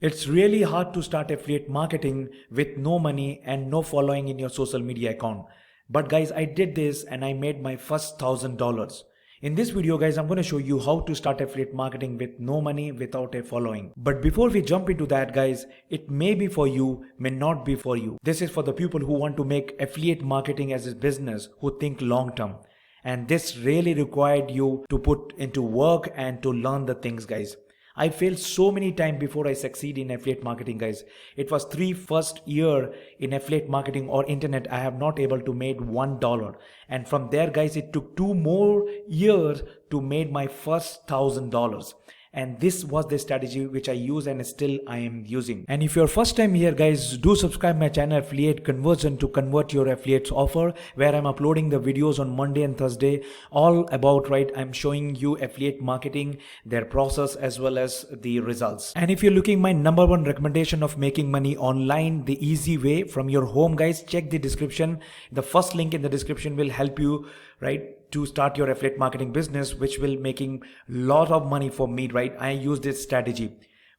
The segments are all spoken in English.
It's really hard to start affiliate marketing with no money and no following in your social media account. But guys, I did this and I made my first $1,000. In this video guys, I'm going to show you how to start affiliate marketing with no money without a following. But before we jump into that guys, it may be for you, may not be for you. This is for the people who want to make affiliate marketing as a business, who think long term. And this really required you to put into work and to learn the things guys. I failed so many times before I succeed in affiliate marketing guys. It was first year in affiliate marketing or internet I have not able to made $1. And from there guys, it took 2 more years to made my first $1,000. And this was the strategy which I use and still I am using. And if you're first time here guys, do subscribe my channel Affiliate Conversion to convert your affiliates offer, where I'm uploading the videos on Monday and Thursday all about, right, I'm showing you affiliate marketing, their process as well as the results. And if you're looking my number one recommendation of making money online the easy way from your home guys, check the description. The first link in the description will help you, right, to start your affiliate marketing business, which will making lot of money for me, right? I use this strategy.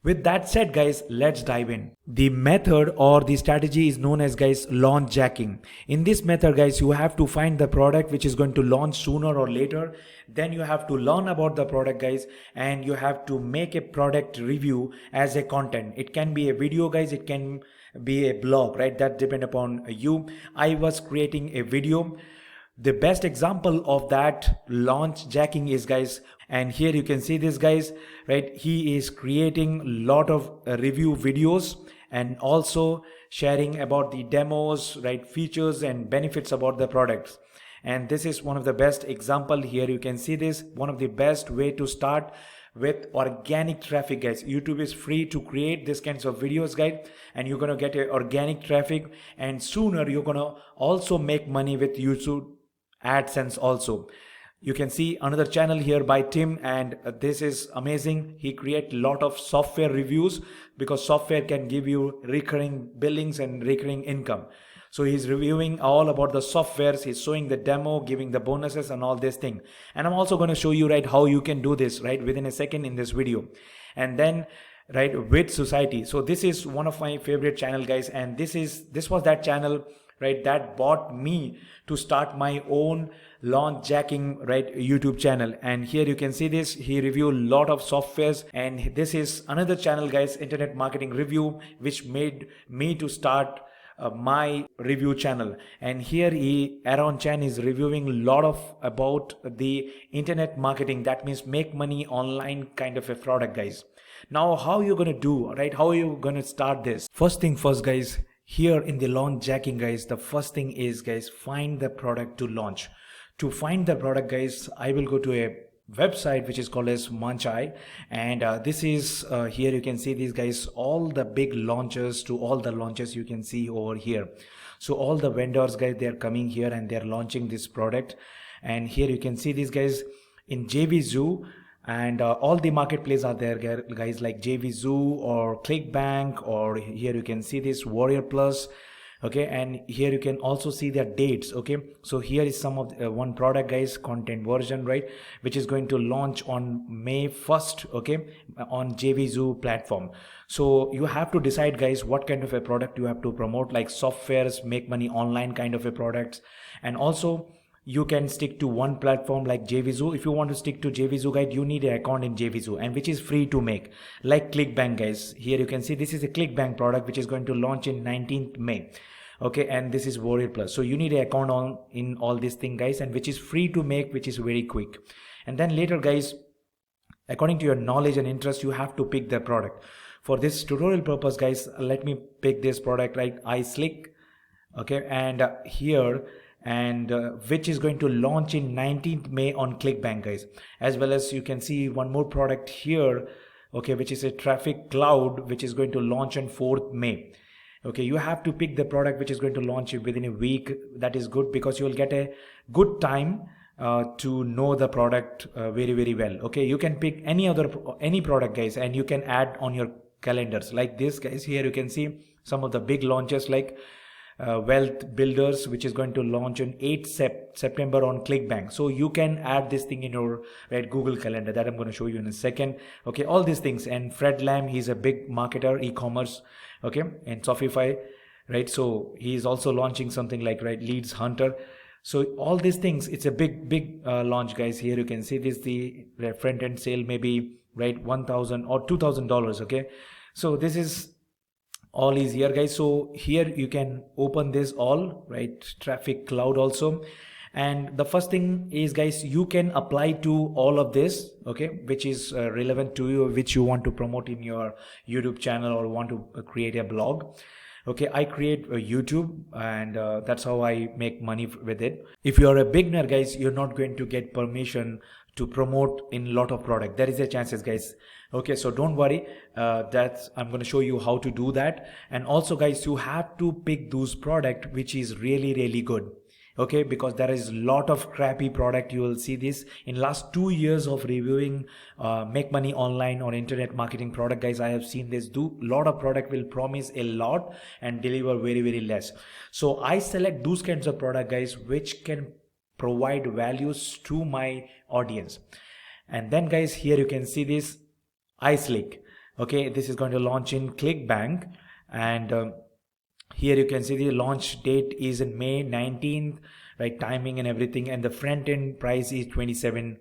With that said guys, let's dive in. The method or the strategy is known as guys launch jacking. In this method guys, you have to find the product which is going to launch sooner or later. Then you have to learn about the product guys, and you have to make a product review as a content. It can be a video guys, it can be a blog, right? That depend upon you. I was creating a video. The best example of that launch jacking is guys, and here you can see this guys, right? He is creating a lot of review videos and also sharing about the demos, right, features and benefits about the products. And this is one of the best example. Here you can see this, one of the best way to start with organic traffic guys. YouTube is free to create this kinds of videos guys, and you're gonna get a organic traffic, and sooner you're gonna also make money with YouTube AdSense also. You can see another channel here by Tim, and this is amazing. He create a lot of software reviews because software can give you recurring billings and recurring income. So he's reviewing all about the softwares, he's showing the demo, giving the bonuses and all this thing. And I'm also going to show you, right, how you can do this, right, within a second in this video. And then, right, with society. So this is one of my favorite channel guys, and this was that channel, right, that bought me to start my own launch jacking, right, YouTube channel. And here you can see this, he reviewed a lot of softwares, and this is another channel guys, Internet Marketing Review, which made me to start my review channel. And here Aaron Chan is reviewing a lot of about the internet marketing, that means make money online kind of a product guys. Now how you're gonna do, right, how are you gonna start this? First thing first guys, here in the launch jacking guys, the first thing is guys, find the product to launch. To find the product guys, I will go to a website which is called as Manchai, and this is here you can see these guys, all the big launches, to all the launches you can see over here. So all the vendors guys, they are coming here and they are launching this product. And here you can see these guys in JVZoo, and all the marketplace are there guys, like JVZoo or ClickBank, or here you can see this Warrior Plus. Okay, and here you can also see their dates. Okay, so here is some of one product guys, content version, right, which is going to launch on May 1st, okay, on JVZoo platform. So you have to decide guys what kind of a product you have to promote, like softwares, make money online kind of a products. And also you can stick to one platform like JVZoo. If you want to stick to JVZoo guide, you need an account in JVZoo, and which is free to make, like ClickBank guys. Here you can see this is a ClickBank product which is going to launch in 19th May. Okay, and this is Warrior Plus. So you need an account on in all these things guys, and which is free to make, which is very quick. And then later guys, according to your knowledge and interest, you have to pick the product. For this tutorial purpose guys, let me pick this product, like iSlick. Okay, and here, and which is going to launch in 19th May on ClickBank guys. As well as you can see one more product here, okay, which is a Traffic Cloud, which is going to launch on 4th May. Okay, you have to pick the product which is going to launch within a week. That is good because you will get a good time to know the product very well. Okay, you can pick any product guys, and you can add on your calendars like this guys. Here you can see some of the big launches like Wealth Builders, which is going to launch on 8th September on ClickBank. So you can add this thing in your Google Calendar. That I'm going to show you in a second. Okay, all these things. And Fred Lam, he's a big marketer, e-commerce, okay, and Shopify, right? So he's also launching something like Leads Hunter. So all these things, it's a big launch, guys. Here you can see this, the front end sale, maybe $1,000 or $2,000. Okay, so this is all is here, guys. So here you can open this all, Traffic Cloud also. And the first thing is, guys, you can apply to all of this, okay, which is relevant to you, which you want to promote in your YouTube channel or want to create a blog. Okay, I create a YouTube, and that's how I make money with it. If you are a beginner, guys, you're not going to get permission to promote in lot of product. There is a chances, guys. Okay, so don't worry, that I'm going to show you how to do that. And also, guys, you have to pick those product which is really good. Okay, because there is a lot of crappy product. You will see this in last 2 years of reviewing make money online or internet marketing product, guys. I have seen this. Lot of product will promise a lot and deliver very less. So I select those kinds of product, guys, which can provide values to my audience. And then, guys, here you can see this iSlick. Okay, this is going to launch in ClickBank, and here you can see the launch date is in May 19th, timing and everything, and the front end price is $27.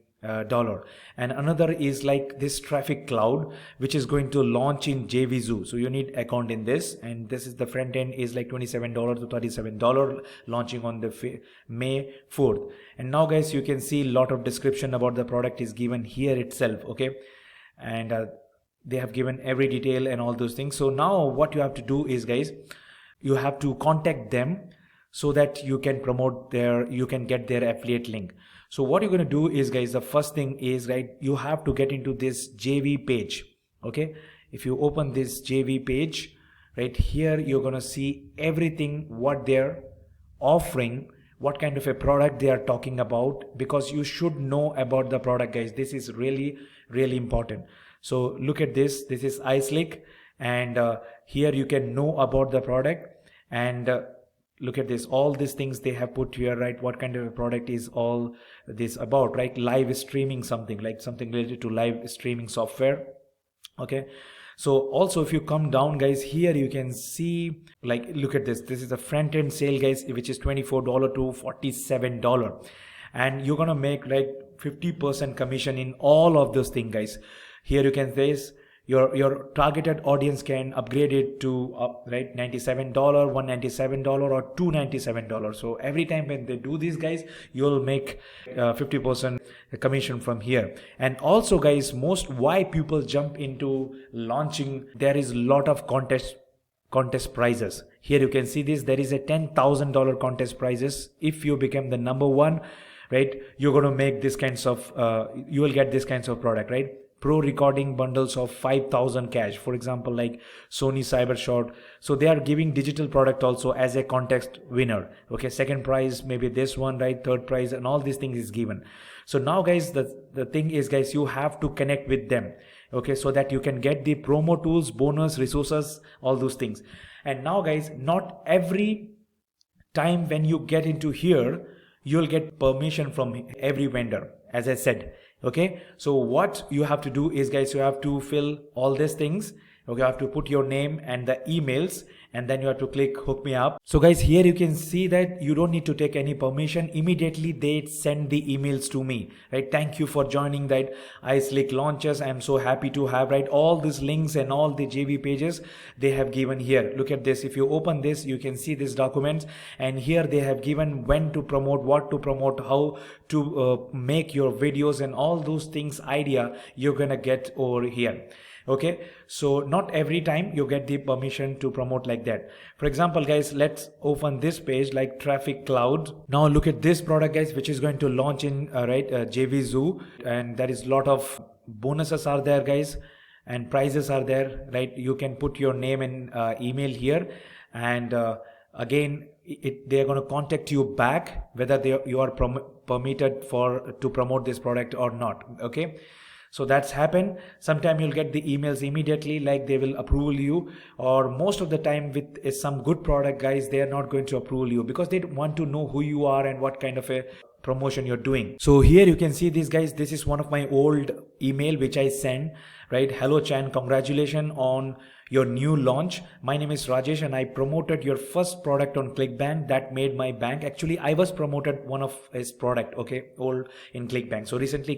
And another is like this Traffic Cloud, which is going to launch in JVZoo. So you need account in this, and this is the front end is like $27 to $37, launching on the May 4th. And now, guys, you can see a lot of description about the product is given here itself. Okay, and they have given every detail and all those things. So now what you have to do is, guys, you have to contact them so that you can promote you can get their affiliate link. So what you're going to do is, guys, the first thing is, you have to get into this JV page. Okay, if you open this JV page, here you're going to see everything what they're offering, what kind of a product they are talking about, because you should know about the product, guys. This is really important. So look at this. This is iSlick, and here you can know about the product. And look at this, all these things they have put here, what kind of a product is all this about, live streaming, something related to live streaming software. Okay, so also if you come down, guys, here you can see, look at this. This is the front end sale, guys, which is $24 to $47, and you're gonna make 50% commission in all of those things, guys. Here you can say your targeted audience can upgrade it to $97, $197, or $297. So every time when they do this, guys, you'll make 50% commission from here. And also, guys, why people jump into launching, there is a lot of contest prizes. Here you can see this. There is a $10,000 contest prizes. If you become the number one, you're going to make this kinds of you will get this kinds of product, pro recording bundles of 5,000 cash, for example, like Sony Cybershot. So they are giving digital product also as a contest winner. Okay, second prize maybe this one, third prize, and all these things is given. So now, guys, the thing is, guys, you have to connect with them, okay, so that you can get the promo tools, bonus, resources, all those things. And now, guys, not every time when you get into here you'll get permission from every vendor, as I said. Okay, so what you have to do is, guys, you have to fill all these things. Okay, you have to put your name and the emails, and then you have to click hook me up. So, guys, here you can see that you don't need to take any permission. Immediately they send the emails to me, thank you for joining that iSlick launches. I'm so happy to have all these links and all the JV pages they have given here. Look at this. If you open this, you can see these documents, and here they have given when to promote, what to promote, how to make your videos, and all those things idea you're gonna get over here. Okay, so not every time you get the permission to promote like that. For example, guys, let's open this page like Traffic Cloud. Now look at this product, guys, which is going to launch in JVZoo, and there is a lot of bonuses are there, guys, and prizes are there. You can put your name and email here, and again they are going to contact you back whether you are permitted to promote this product or not. Okay, So that's happened. Sometime you'll get the emails immediately, like they will approve you, or most of the time with some good product, guys, they are not going to approve you because they want to know who you are and what kind of a promotion you're doing. So here you can see this, guys. This is one of my old email which I sent, right? Hello Chan, congratulations on your new launch. My name is Rajesh and I promoted your first product on ClickBank. That made my bank. Actually, I was promoted one of his product, okay, old in ClickBank. So recently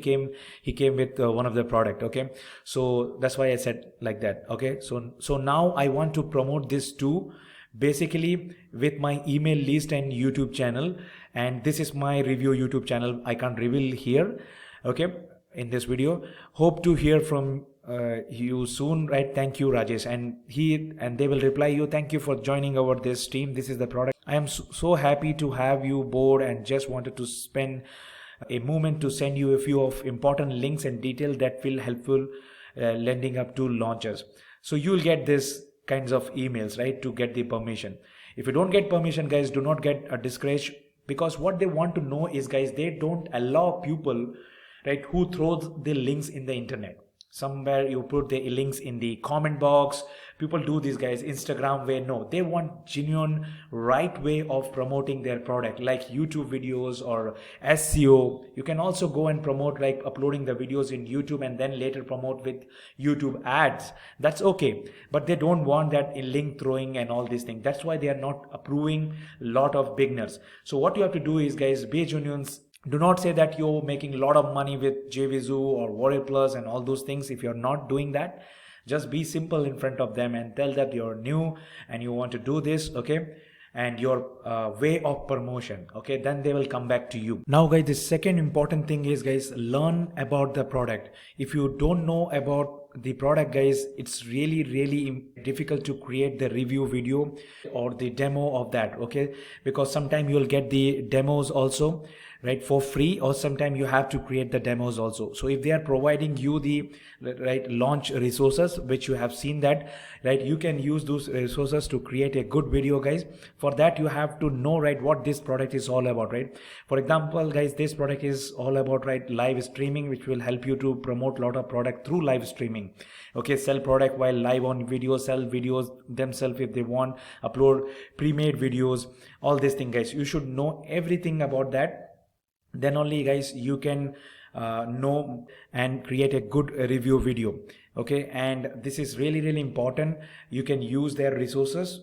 he came with one of the product, okay. So that's why I said like that, okay. So now I want to promote this too, basically with my email list and YouTube channel. And this is my review YouTube channel. I can't reveal here, okay, in this video. Hope to hear from you soon, right? Thank you, Rajesh. And they will reply you, thank you for joining our this team. This is the product. I am so happy to have you board and just wanted to spend a moment to send you a few of important links and detail that will helpful lending up to launches. So you'll get this kinds of emails, right, to get the permission. If you don't get permission, guys, do not get discouraged, because what they want to know is, guys, they don't allow people, right, who throws the links in the internet. Somewhere you put the links in the comment box. People do this, guys. Instagram way, no, they want genuine right way of promoting their product, like YouTube videos or SEO. You can also go and promote like uploading the videos in YouTube and then later promote with YouTube ads. That's okay, but they don't want that in link throwing and all these things. That's why they are not approving a lot of beginners. So what you have to do is, guys, be genuine. Do not say that you're making a lot of money with JVZoo or Warrior Plus and all those things. If you're not doing that, just be simple in front of them and tell that you're new and you want to do this, okay, and your way of promotion, okay, then they will come back to you. Now, guys, the second important thing is, guys, learn about the product. If you don't know about the product, guys, it's really difficult to create the review video or the demo of that, okay, because sometimes you'll get the demos also, right, for free, or sometimes you have to create the demos also. So if they are providing you the right launch resources, which you have seen that, right, you can use those resources to create a good video, guys. For that you have to know, right, what this product is all about, right? For example, guys, this product is all about, right, live streaming, which will help you to promote a lot of product through live streaming, okay, sell product while live on video, sell videos themselves if they want, upload pre-made videos, all these things, guys. You should know everything about that. Then only, guys, you can know and create a good review video, okay. And this is really important. You can use their resources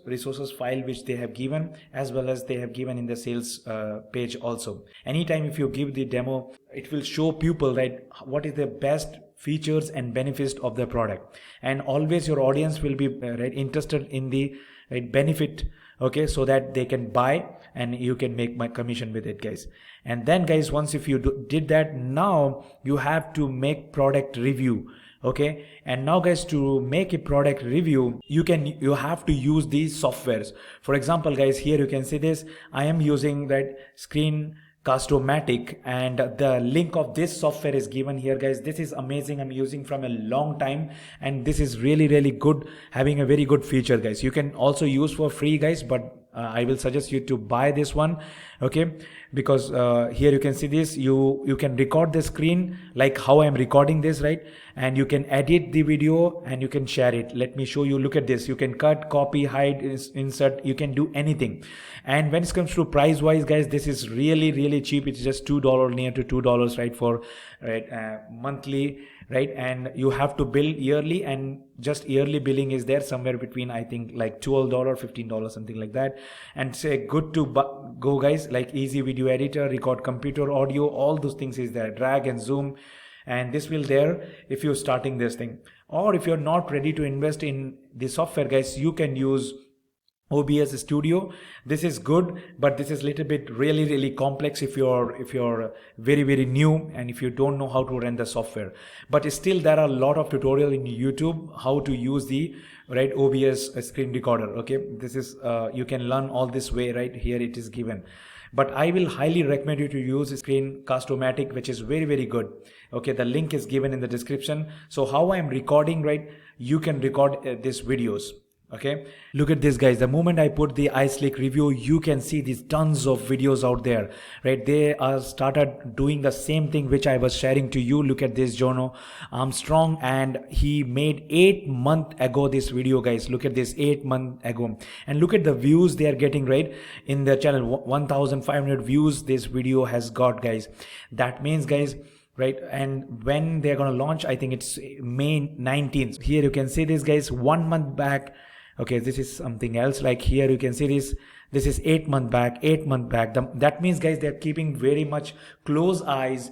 file which they have given, as well as they have given in the sales page also. Anytime if you give the demo, it will show people, right, what is the best features and benefits of the product. And always your audience will be right, interested in the right benefit, okay, so that they can buy and you can make my commission with it, guys. And then, guys, once if you did that, now you have to make product review, okay. And now, guys, to make a product review, you have to use these softwares. For example, guys, here you can see this. I am using that Screencast-O-Matic, and the link of this software is given here, guys. This is amazing. I'm using from a long time, and this is really good, having a very good feature, guys. You can also use for free, guys, but I will suggest you to buy this one, okay, because here you can see this. You can record the screen like how I am recording this, right, and you can edit the video and you can share it. Let me show you. Look at this. You can cut, copy, hide, insert. You can do anything. And when it comes to price wise, guys, this is really cheap. It's just $2, near to $2, right, for monthly, right, and you have to bill yearly, and just yearly billing is there somewhere between, I think, like $12, $15, something like that. And say good to go, guys, like easy video editor, record computer audio, all those things is there, drag and zoom, and this will there if you're starting this thing. Or if you're not ready to invest in the software, guys, you can use OBS Studio. This is good, but this is a little bit really complex if you're very new and if you don't know how to run the software. But still, there are a lot of tutorial in YouTube how to use the right OBS screen recorder, okay. This is you can learn all this way, right, here it is given. But I will highly recommend you to use Screencast-O-Matic, which is very good, okay. The link is given in the description. So how I am recording, right, you can record these videos, Okay, look at this guys. The moment I put the iSlick review, you can see these tons of videos out there, right? They are started doing the same thing which I was sharing to you. Look at this, Jono Armstrong, and he made 8 months ago this video, guys. Look at this, 8 months ago, and look at the views they are getting, right? In their channel, 1500 views this video has got, guys. That means, guys, right, and when they're going to launch, I think it's May 19th. Here you can see this, guys, 1 month back. Okay, this is something else. Like here you can see this is 8 months back, 8 months back. That means, guys, they're keeping very much close eyes,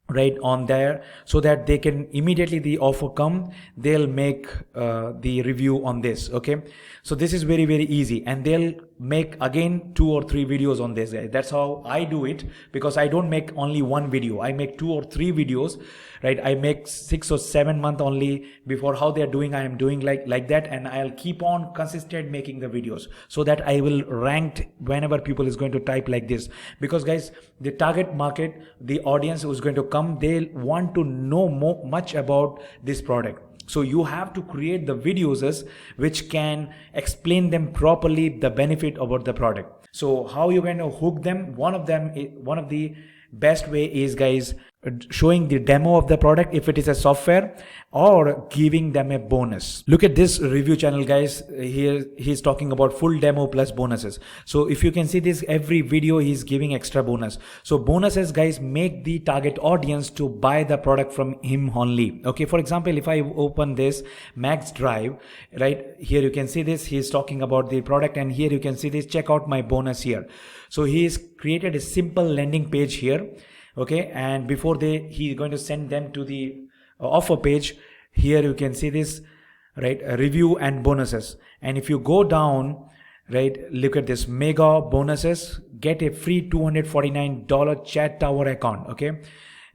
right, on there, so that they can immediately the offer come, they'll make the review on this. Okay, so this is very, very easy, and they'll make again 2 or 3 videos on this, guys. That's how I do it, because I don't make only one video, I make 2 or 3 videos, right? I make 6 or 7 months only before how they're doing, I am doing like that, and I'll keep on consistent making the videos, so that I will rank whenever people is going to type like this. Because, guys, the target market, the audience who's going to come, they want to know much about this product. So you have to create the videos which can explain them properly the benefit about the product. So how you're going to hook them? One of the best way is, guys, showing the demo of the product if it is a software, or giving them a bonus. Look at this review channel, guys. Here he's talking about full demo plus bonuses. So if you can see this, every video he's giving extra bonus. So bonuses, guys, make the target audience to buy the product from him only. Okay, for example, if I open this Max Drive, right, here you can see this, he's talking about the product, and here you can see this, check out my bonus here. So he's created a simple landing page here. Okay, and before he's going to send them to the offer page. Here you can see this, right, review and bonuses. And if you go down, right, look at this, mega bonuses, get a free $249 chat tower account. Okay,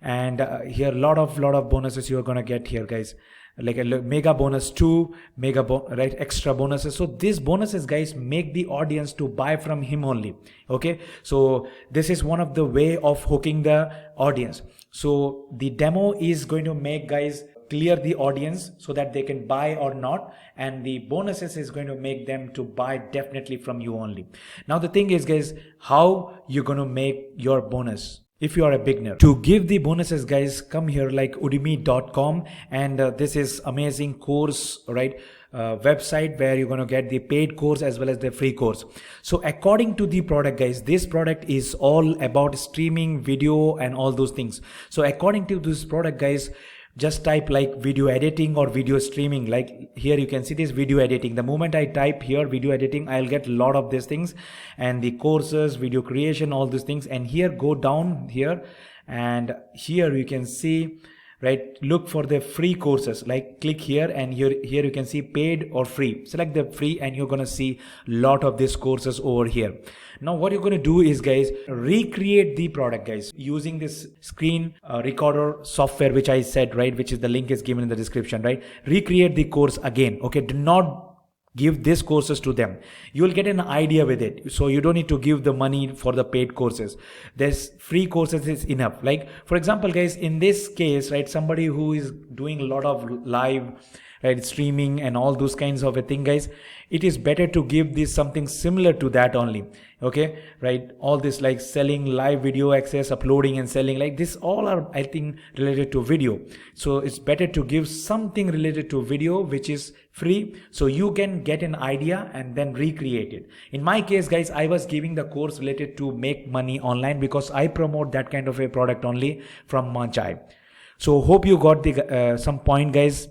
and here lot of bonuses you are gonna get here, guys, like a mega bonus 2, right, extra bonuses. So these bonuses, guys, make the audience to buy from him only. Okay, so this is one of the way of hooking the audience. So the demo is going to make, guys, clear the audience so that they can buy or not, and the bonuses is going to make them to buy definitely from you only. Now the thing is, guys, how you're going to make your bonus. If you are a beginner, to give the bonuses, guys, come here like udemy.com, and this is amazing course, right, website where you're going to get the paid course as well as the free course. So according to the product, guys, this product is all about streaming video and all those things. So according to this product, guys, just type like video editing or video streaming. Like here you can see this video editing. The moment I type here video editing, I'll get a lot of these things, and the courses, video creation, all these things. And here, go down here, and here you can see, right, look for the free courses. Like click here, and here you can see paid or free. Select the free, and you're gonna see a lot of these courses over here. Now what you're gonna do is, guys, recreate the product, guys, using this screen recorder software which I said, right, which is the link is given in the description, right? Recreate the course again. Okay, do not give these courses to them. You will get an idea with it, so you don't need to give the money for the paid courses. There's free courses is enough. Like for example, guys, in this case, right, somebody who is doing a lot of live, right, streaming and all those kinds of a thing, guys, it is better to give this something similar to that only. Okay, right, all this like selling live video access, uploading and selling, like this all are, I think, related to video. So it's better to give something related to video which is free, so you can get an idea and then recreate it. In my case, guys, I was giving the course related to make money online, because I promote that kind of a product only from Manchai. So hope you got the some point, guys.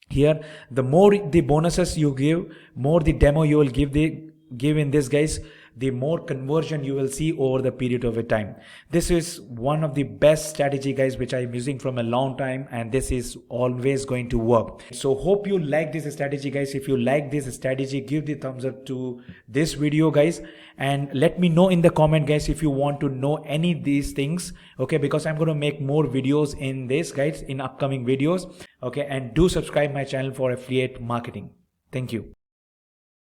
Here, the more the bonuses you give, more the demo you will give in this, guys, the more conversion you will see over the period of a time. This is one of the best strategy, guys, which I'm using from a long time, and this is always going to work. So hope you like this strategy, guys. If you like this strategy, give the thumbs up to this video, guys, and let me know in the comment, guys, if you want to know any of these things. Okay, because I'm going to make more videos in this, guys, in upcoming videos. Okay, and do subscribe my channel for affiliate marketing. Thank you.